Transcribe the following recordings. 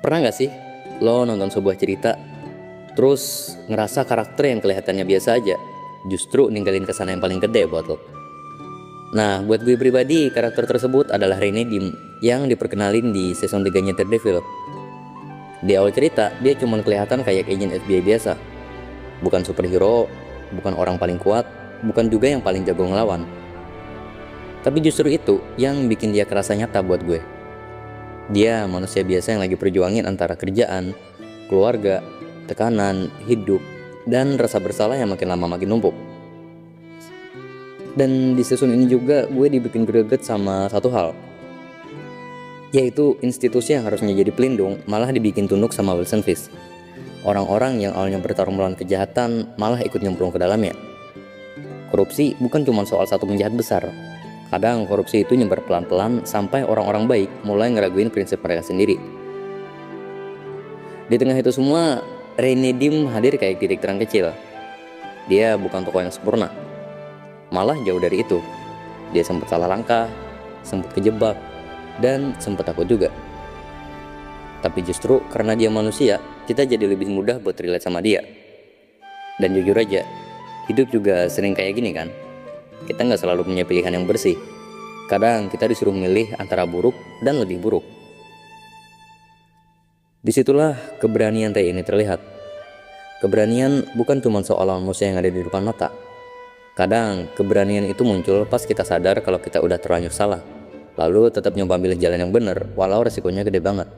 Pernah gak sih lo nonton sebuah cerita, terus ngerasa karakter yang kelihatannya biasa aja justru ninggalin kesan yang paling gede buat lo? Nah, buat gue pribadi, karakter tersebut adalah Rene Dim yang diperkenalin di season 3-nya Daredevil. Di awal cerita, dia cuma kelihatan kayak agent FBI biasa. Bukan superhero, bukan orang paling kuat, bukan juga yang paling jago ngelawan. Tapi justru itu yang bikin dia kerasa nyata buat gue. Dia manusia biasa yang lagi perjuangin antara kerjaan, keluarga, tekanan, hidup, dan rasa bersalah yang makin lama makin numpuk. Dan di season ini juga gue dibikin greget sama satu hal, yaitu institusi yang harusnya jadi pelindung malah dibikin tunduk sama Wilson Fisk. Orang-orang yang awalnya bertarung melawan kejahatan malah ikut nyemplung ke dalamnya. Korupsi bukan cuma soal satu penjahat besar. Kadang korupsi itu nyebar pelan-pelan sampai orang-orang baik mulai ngeraguin prinsip mereka sendiri. Di tengah itu semua, Rene Dim hadir kayak titik terang kecil. Dia bukan tokoh yang sempurna, malah jauh dari itu. Dia sempat salah langkah, sempat kejebak, dan sempat takut juga. Tapi justru karena dia manusia, kita jadi lebih mudah buat relate sama dia. Dan jujur aja, hidup juga sering kayak gini kan. Kita nggak selalu punya pilihan yang bersih. Kadang kita disuruh milih antara buruk dan lebih buruk. Disitulah keberanian Rey ini terlihat. Keberanian bukan cuma soal lawan musuh yang ada di depan mata. Kadang keberanian itu muncul pas kita sadar kalau kita udah terlanjur salah, lalu tetap nyoba milih jalan yang benar walau resikonya gede banget.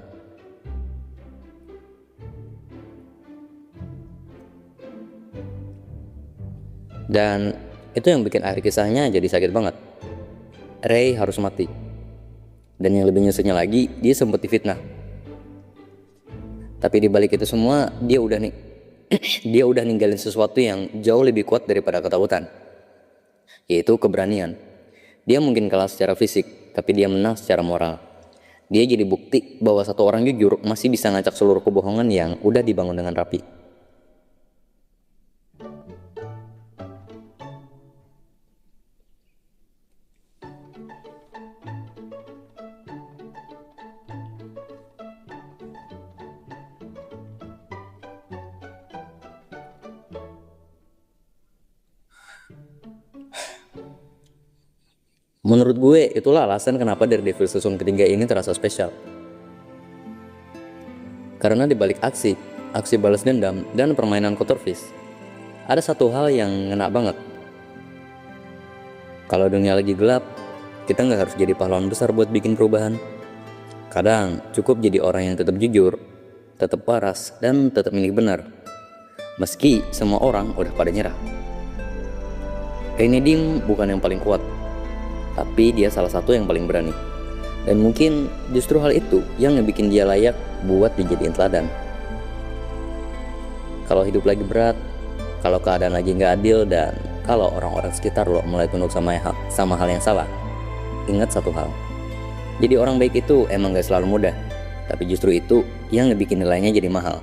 Dan itu yang bikin akhir kisahnya jadi sakit banget. Rey harus mati. Dan yang lebih nyesenya lagi, dia sempat difitnah. Tapi di balik itu semua, dia udah ninggalin sesuatu yang jauh lebih kuat daripada ketakutan, yaitu keberanian. Dia mungkin kalah secara fisik, tapi dia menang secara moral. Dia jadi bukti bahwa satu orang jujur masih bisa ngacak seluruh kebohongan yang udah dibangun dengan rapi. Menurut gue, itulah alasan kenapa Daredevil season ketiga ini terasa spesial. Karena di balik aksi balas dendam, dan permainan kotor Fisk, ada satu hal yang ngena banget. Kalau dunia lagi gelap, kita nggak harus jadi pahlawan besar buat bikin perubahan. Kadang cukup jadi orang yang tetap jujur, tetap waras, dan tetap milih benar. Meski semua orang udah pada nyerah. Rene Dim bukan yang paling kuat, tapi dia salah satu yang paling berani. Dan mungkin justru hal itu yang ngebikin dia layak buat dijadiin teladan. Kalau hidup lagi berat, kalau keadaan lagi nggak adil, dan kalau orang-orang sekitar lo mulai tunduk sama hal yang salah, ingat satu hal. Jadi orang baik itu emang gak selalu mudah, tapi justru itu yang ngebikin nilainya jadi mahal.